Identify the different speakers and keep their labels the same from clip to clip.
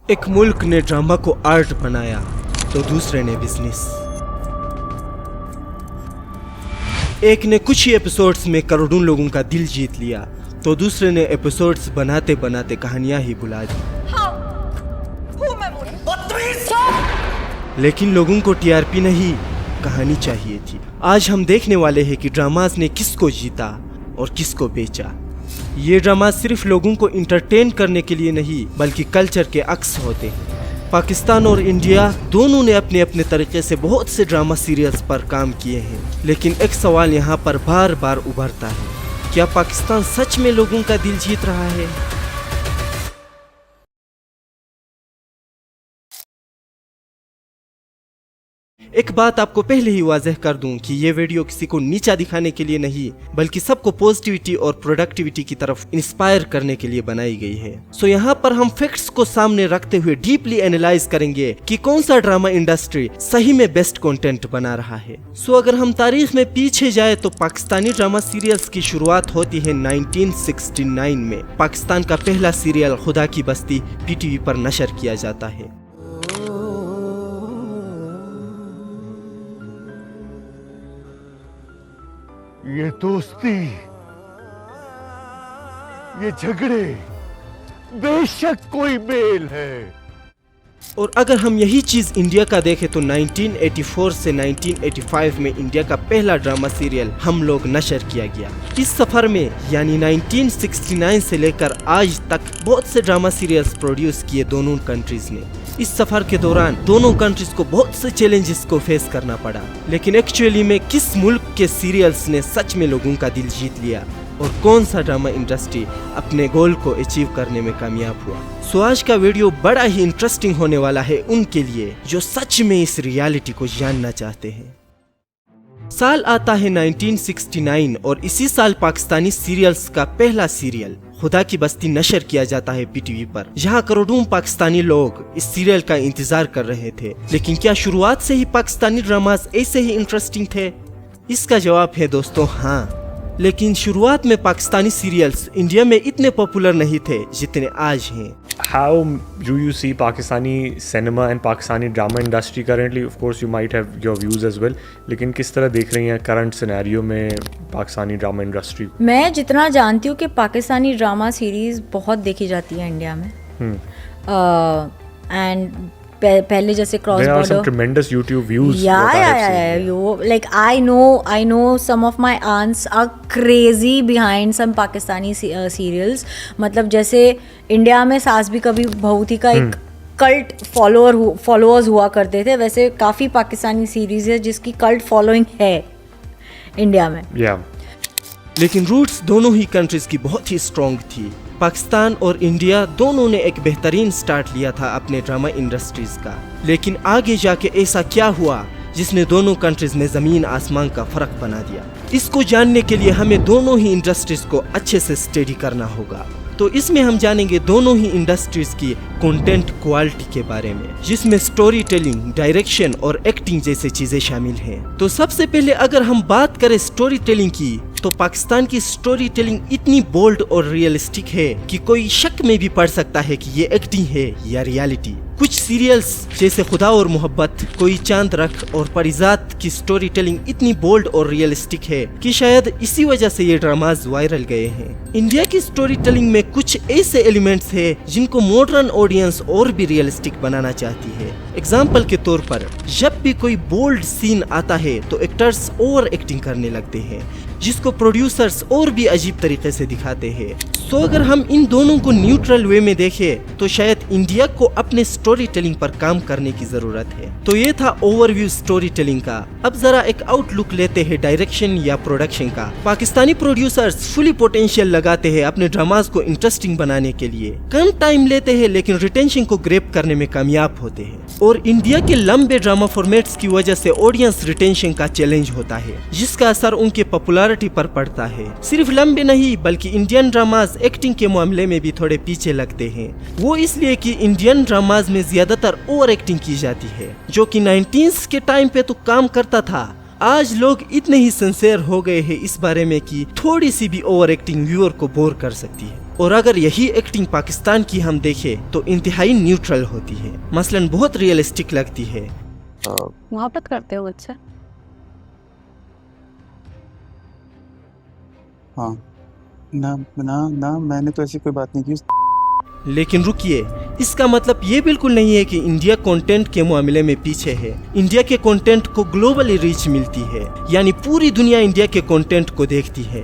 Speaker 1: ایک ملک نے ڈرامہ کو آرٹ بنایا تو دوسرے نے بزنس. ایک نے کچھ ہی ایپیسوڈز میں کروڑوں لوگوں کا دل جیت لیا تو دوسرے نے ایپیسوڈز بناتے بناتے کہانیاں ہی بلا دی. لیکن لوگوں کو ٹی آر پی نہیں کہانی چاہیے تھی. آج ہم دیکھنے والے ہیں کہ ڈراماز نے کس کو جیتا اور کس کو بیچا. یہ ڈرامہ صرف لوگوں کو انٹرٹین کرنے کے لیے نہیں بلکہ کلچر کے عکس ہوتے ہیں. پاکستان اور انڈیا دونوں نے اپنے اپنے طریقے سے بہت سے ڈرامہ سیریلز پر کام کیے ہیں. لیکن ایک سوال یہاں پر بار بار ابھرتا ہے, کیا پاکستان سچ میں لوگوں کا دل جیت رہا ہے؟ ایک بات آپ کو پہلے ہی واضح کر دوں کہ یہ ویڈیو کسی کو نیچا دکھانے کے لیے نہیں بلکہ سب کو پوزیٹیوٹی اور پروڈکٹیوٹی کی طرف انسپائر کرنے کے لیے بنائی گئی ہے. سو یہاں پر ہم فیکٹس کو سامنے رکھتے ہوئے ڈیپلی اینالائز کریں گے کہ کون سا ڈرامہ انڈسٹری صحیح میں بیسٹ کنٹینٹ بنا رہا ہے. سو اگر ہم تاریخ میں پیچھے جائے تو پاکستانی ڈرامہ سیریلز کی شروعات ہوتی ہے 1969 میں. پاکستان کا پہلا سیریل خدا کی بستی پی ٹی وی پر نشر کیا جاتا ہے.
Speaker 2: یہ دوستی, یہ جھگڑے بے شک کوئی میل ہے.
Speaker 1: اور اگر ہم یہی چیز انڈیا کا دیکھیں تو 1984 سے 1985 میں انڈیا کا پہلا ڈرامہ سیریل ہم لوگ نشر کیا گیا. اس سفر میں یعنی 1969 سے لے کر آج تک بہت سے ڈرامہ سیریلز پروڈیوس کیے دونوں کنٹریز نے. اس سفر کے دوران دونوں کنٹریز کو بہت سے چیلنجز کو فیس کرنا پڑا. لیکن ایکچولی میں کس ملک کے سیریلز نے سچ میں لوگوں کا دل جیت لیا اور کون سا ڈرامہ انڈسٹری اپنے گول کو اچیو کرنے میں کامیاب ہوا؟ سو آج کا ویڈیو بڑا ہی انٹرسٹنگ ہونے والا ہے ان کے لیے جو سچ میں اس ریالٹی کو جاننا چاہتے ہیں. سال آتا ہے 1969 اور اسی سال پاکستانی سیریلز کا پہلا سیریل خدا کی بستی نشر کیا جاتا ہے پی ٹی وی پر, جہاں کروڑوں پاکستانی لوگ اس سیریل کا انتظار کر رہے تھے. لیکن کیا شروعات سے ہی پاکستانی ڈراماز ایسے ہی انٹرسٹنگ تھے؟ اس کا جواب ہے دوستو ہاں. لیکن شروعات میں پاکستانی سیریلز انڈیا میں اتنے پاپولر نہیں تھے جتنے آج ہیں.
Speaker 3: How do you see Pakistani cinema and Pakistani drama industry currently? Of course you might have your views as well. لیکن کس طرح دیکھ رہی ہیں کرنٹ سینیریو میں پاکستانی ڈرامہ انڈسٹری؟
Speaker 4: میں جتنا جانتی ہوں کہ پاکستانی ڈرامہ سیریز بہت دیکھی جاتی ہے انڈیا میں. اینڈ پہلے جیسے cross
Speaker 3: There are
Speaker 4: border
Speaker 3: some tremendous YouTube views.
Speaker 4: like I know some of my aunts are crazy behind some Pakistani serials. مطلب جیسے انڈیا میں ساس بھی کبھی بہو تھی کا ایک کلٹ فالوورز ہوا کرتے تھے, ویسے کافی پاکستانی سیریز ہے جس کی کلٹ فالوئنگ ہے انڈیا میں.
Speaker 1: لیکن روٹس دونوں ہی کنٹریز کی بہت ہی اسٹرانگ تھی. پاکستان اور انڈیا دونوں نے ایک بہترین سٹارٹ لیا تھا اپنے ڈرامہ انڈسٹریز کا. لیکن آگے جا کے ایسا کیا ہوا جس نے دونوں کنٹریز میں زمین آسمان کا فرق بنا دیا؟ اس کو جاننے کے لیے ہمیں دونوں ہی انڈسٹریز کو اچھے سے اسٹڈی کرنا ہوگا. تو اس میں ہم جانیں گے دونوں ہی انڈسٹریز کی کنٹینٹ کوالٹی کے بارے میں, جس میں سٹوری ٹیلنگ, ڈائریکشن اور ایکٹنگ جیسے چیزیں شامل ہیں. تو سب سے پہلے اگر ہم بات کریں سٹوری ٹیلنگ کی تو پاکستان کی سٹوری ٹیلنگ اتنی بولڈ اور ریئلسٹک ہے کہ کوئی شک میں بھی پڑ سکتا ہے کہ یہ ایکٹنگ ہے یا ریالٹی. کچھ سیریلز جیسے خدا اور محبت, کوئی چاند رکھ اور پریزاد کی سٹوری ٹیلنگ اتنی بولڈ اور ریئلسٹک ہے کہ شاید اسی وجہ سے یہ ڈراماز وائرل گئے ہیں. انڈیا کی سٹوری ٹیلنگ میں کچھ ایسے ایلیمنٹس ہیں جن کو ماڈرن آڈینس اور بھی ریئلسٹک بنانا چاہتی ہے. اگزامپل کے طور پر جب بھی کوئی بولڈ سین آتا ہے تو ایکٹرز اوور ایکٹنگ کرنے لگتے ہیں, جس کو پروڈیوسرز اور بھی عجیب طریقے سے دکھاتے ہیں. سو اگر ہم ان دونوں کو نیوٹرل وے میں دیکھیں تو شاید انڈیا کو اپنے سٹوری ٹیلنگ پر کام کرنے کی ضرورت ہے. تو یہ تھا اوور ویو سٹوری ٹیلنگ کا. اب ذرا ایک آؤٹ لک لیتے ہیں ڈائریکشن یا پروڈکشن کا. پاکستانی پروڈیوسرز فلی پوٹینشیل لگاتے ہیں اپنے ڈراماز کو انٹرسٹنگ بنانے کے لیے. کم ٹائم لیتے ہیں لیکن ریٹینشن کو گریپ کرنے میں کامیاب ہوتے ہیں. اور انڈیا کے لمبے ڈرامہ فارمیٹس کی وجہ سے آڈینس ریٹینشن کا چیلنج ہوتا ہے, جس کا اثر ان کے پاپولرٹی پر پڑتا ہے. صرف لمبے نہیں بلکہ انڈین ڈراماز ایکٹنگ کے معاملے میں بھی تھوڑے پیچھے لگتے ہیں. وہ اس لیے کہ انڈین ڈراماز میں زیادہ تر اوور ایکٹنگ کی جاتی ہے, جو کہ 19s کے ٹائم پہ تو کام کرتا تھا. آج لوگ اتنے ہی سنسیئر ہو گئے ہیں اس بارے میں کہ تھوڑی سی بھی اوور ایکٹنگ ویور کو بور کر سکتی ہے. اور اگر یہی ایکٹنگ پاکستان کی ہم دیکھیں تو انتہائی نیوٹرل ہوتی ہے، مثلاً بہت ریئلسٹک لگتی ہے۔
Speaker 5: محبت کرتے ہو اچھا؟
Speaker 6: ہاں نہ میں نے تو ایسی کوئی بات نہیں کی۔
Speaker 1: لیکن رکیے، اس کا مطلب یہ بالکل نہیں ہے کہ انڈیا کنٹینٹ کے معاملے میں پیچھے ہے۔ انڈیا کے کنٹینٹ کو گلوبلی ریچ ملتی ہے، یعنی پوری دنیا انڈیا کے کنٹینٹ کو دیکھتی ہے۔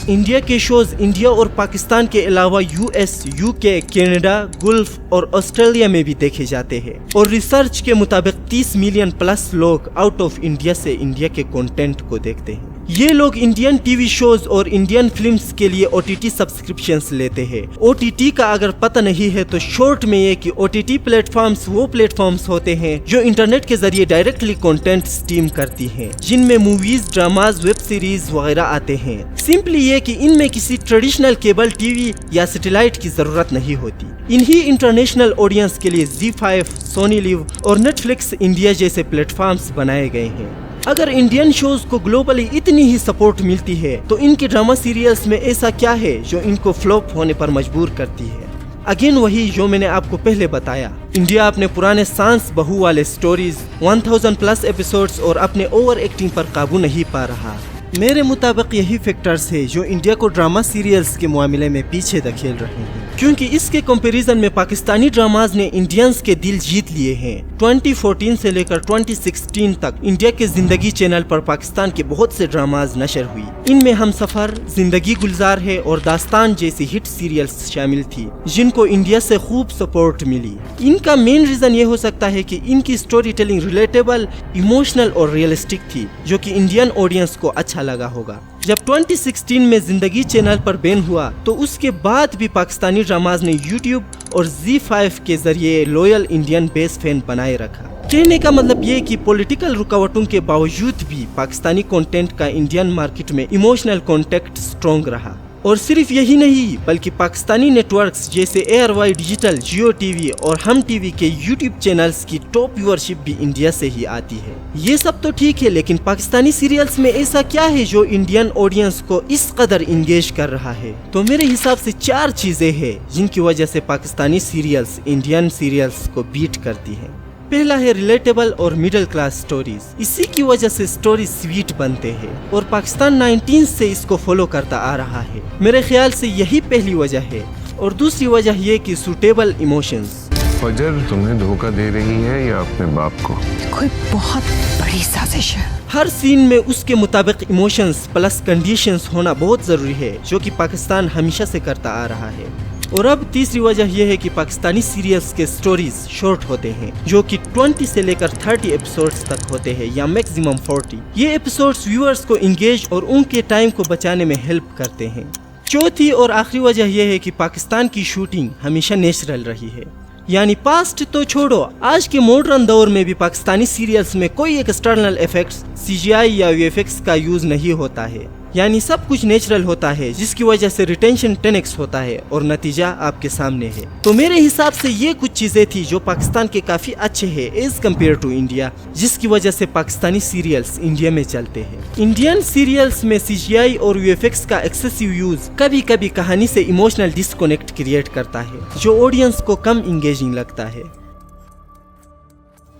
Speaker 1: انڈیا کے شوز انڈیا اور پاکستان کے علاوہ یو ایس، یو کے، کینیڈا، گلف اور آسٹریلیا میں بھی دیکھے جاتے ہیں، اور ریسرچ کے مطابق 30 ملین پلس لوگ آؤٹ آف انڈیا سے انڈیا کے کنٹینٹ کو دیکھتے ہیں۔ یہ لوگ انڈین ٹی وی شوز اور انڈین فلمز کے لیے او ٹی ٹی سبسکرپشنز لیتے ہیں۔ او ٹی ٹی کا اگر پتہ نہیں ہے تو شارٹ میں یہ کہ O T T platforms وہ پلیٹ فارمز ہوتے ہیں جو انٹرنیٹ کے ذریعے ڈائریکٹلی کنٹینٹ سٹریم کرتی ہیں، جن میں موویز، ڈراماز، ویب سیریز وغیرہ آتے ہیں۔ سمپلی یہ کہ ان میں کسی ٹریڈیشنل کیبل ٹی وی یا سیٹلائٹ کی ضرورت نہیں ہوتی۔ انہی انٹرنیشنل آڈینس کے لیے زی5، سونی لیو اور نیٹ فلکس انڈیا جیسے پلیٹ فارمز بنائے گئے ہیں۔ اگر انڈین شوز کو گلوبلی اتنی ہی سپورٹ ملتی ہے تو ان کے ڈرامہ سیریلز میں ایسا کیا ہے جو ان کو فلوپ ہونے پر مجبور کرتی ہے؟ اگین وہی جو میں نے آپ کو پہلے بتایا، انڈیا اپنے پرانے سانس بہو والے سٹوریز، 1000 پلس ایپیسوڈز اور اپنے اوور ایکٹنگ پر قابو نہیں پا رہا۔ میرے مطابق یہی فیکٹرز ہیں جو انڈیا کو ڈرامہ سیریلز کے معاملے میں پیچھے دھکیل رہے ہیں، کیونکہ اس کے کمپیریزن میں پاکستانی ڈراماز نے انڈینز کے دل جیت لیے ہیں۔ 2014 سے لے کر 2016 تک انڈیا کے زندگی چینل پر پاکستان کے بہت سے ڈراماز نشر ہوئی۔ ان میں ہم سفر، زندگی گلزار ہے اور داستان جیسی ہٹ سیریلز شامل تھی، جن کو انڈیا سے خوب سپورٹ ملی۔ ان کا مین ریزن یہ ہو سکتا ہے کہ ان کی سٹوری ٹیلنگ ریلیٹیبل، ایموشنل اور ریئلسٹک تھی، جو کہ انڈین آڈینس کو اچھا لگا ہوگا۔ جب 2016 میں زندگی چینل پر بین ہوا تو اس کے بعد بھی پاکستانی ڈراماز نے یوٹیوب اور زی5 کے ذریعے لویل انڈین بیس فین بنائے رکھا۔ کہنے کا مطلب یہ کہ پولیٹیکل رکاوٹوں کے باوجود بھی پاکستانی کنٹینٹ کا انڈین مارکیٹ میں ایموشنل کانٹیکٹ سٹرونگ رہا۔ اور صرف یہی نہیں بلکہ پاکستانی نیٹ ورکس جیسے ARY Digital, Geo TV اور ہم ٹی وی کے یوٹیوب چینلز کی ٹاپ ویورشپ بھی انڈیا سے ہی آتی ہے۔ یہ سب تو ٹھیک ہے، لیکن پاکستانی سیریلز میں ایسا کیا ہے جو انڈین آڈینس کو اس قدر انگیج کر رہا ہے؟ تو میرے حساب سے 4 چیزیں ہیں جن کی وجہ سے پاکستانی سیریلز انڈین سیریلز کو بیٹ کرتی ہیں۔ پہلا ہے ریلیٹیبل اور مڈل کلاس سٹوریز، اسی کی وجہ سے سٹوری سویٹ بنتے ہیں اور پاکستان 19 سے اس کو فالو کرتا آ رہا ہے۔ میرے خیال سے یہی پہلی وجہ ہے، اور دوسری وجہ یہ کہ سوٹیبل ایموشنز۔
Speaker 7: فجر تمہیں دھوکہ دے رہی ہے یا اپنے باپ کو؟
Speaker 5: کوئی بہت بڑی سازش ہے۔
Speaker 1: ہر سین میں اس کے مطابق ایموشنز پلس کنڈیشنز ہونا بہت ضروری ہے، جو کہ پاکستان ہمیشہ سے کرتا آ رہا ہے۔ اور اب تیسری وجہ یہ ہے کہ پاکستانی سیریلز کے سٹوریز شارٹ ہوتے ہیں، جو کہ 20 سے لے کر 30 ایپیسوڈز تک ہوتے ہیں یا میکسیمم 40۔ یہ ایپیسوڈز ویورز کو انگیج اور ان کے ٹائم کو بچانے میں ہیلپ کرتے ہیں۔ چوتھی اور آخری وجہ یہ ہے کہ پاکستان کی شوٹنگ ہمیشہ نیچرل رہی ہے، یعنی پاسٹ تو چھوڑو، آج کے ماڈرن دور میں بھی پاکستانی سیریلز میں کوئی ایکسٹرنل ایفیکٹس، سی جی آئی یا وی ایف ایکس کا یوز نہیں ہوتا ہے، یعنی سب کچھ نیچرل ہوتا ہے، جس کی وجہ سے ریٹینشن 10x ہوتا ہے اور نتیجہ آپ کے سامنے ہے۔ تو میرے حساب سے یہ کچھ چیزیں تھی جو پاکستان کے کافی اچھے ہیں ایز کمپیئر ٹو انڈیا، جس کی وجہ سے پاکستانی سیریلز انڈیا میں چلتے ہیں۔ انڈین سیریلز میں سی جی آئی اور وی ایف ایکس کا ایکسیسیو یوز کبھی کبھی کہانی سے ایموشنل ڈسکنیکٹ کریٹ کرتا ہے، جو آڈینس کو کم انگیجنگ لگتا ہے۔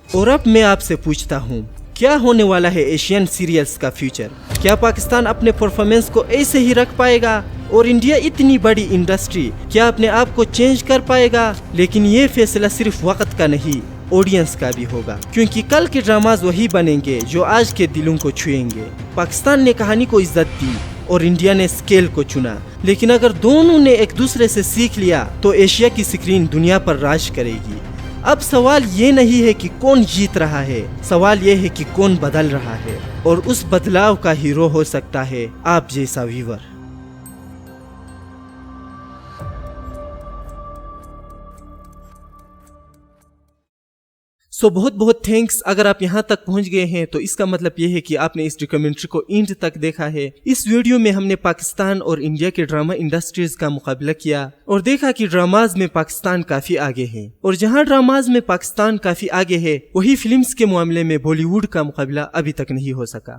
Speaker 1: اور اب میں آپ سے پوچھتا ہوں، کیا ہونے والا ہے ایشین سیریلز کا فیوچر؟ کیا پاکستان اپنے پرفارمنس کو ایسے ہی رکھ پائے گا؟ اور انڈیا اتنی بڑی انڈسٹری کیا اپنے آپ کو چینج کر پائے گا؟ لیکن یہ فیصلہ صرف وقت کا نہیں، آڈینس کا بھی ہوگا، کیونکہ کل کے ڈراماز وہی بنیں گے جو آج کے دلوں کو چھوئیں گے۔ پاکستان نے کہانی کو عزت دی اور انڈیا نے اسکیل کو چنا، لیکن اگر دونوں نے ایک دوسرے سے سیکھ لیا تو ایشیا کی اسکرین دنیا پر راج کرے گی۔ اب سوال یہ نہیں ہے کہ کون جیت رہا ہے، سوال یہ ہے کہ کون بدل رہا ہے، اور اس بدلاؤ کا ہیرو ہو سکتا ہے آپ جیسا ویور۔ بہت بہت تھینکس، اگر آپ یہاں تک پہنچ گئے ہیں تو اس کا مطلب یہ ہے کہ آپ نے اس ڈاکیومنٹری کو اینڈ تک دیکھا ہے۔ اس ویڈیو میں ہم نے پاکستان اور انڈیا کے ڈرامہ انڈسٹریز کا مقابلہ کیا اور دیکھا کہ ڈراماز میں پاکستان کافی آگے ہے، اور جہاں ڈراماز میں پاکستان کافی آگے ہے، وہی فلمز کے معاملے میں بالی ووڈ کا مقابلہ ابھی تک نہیں ہو سکا۔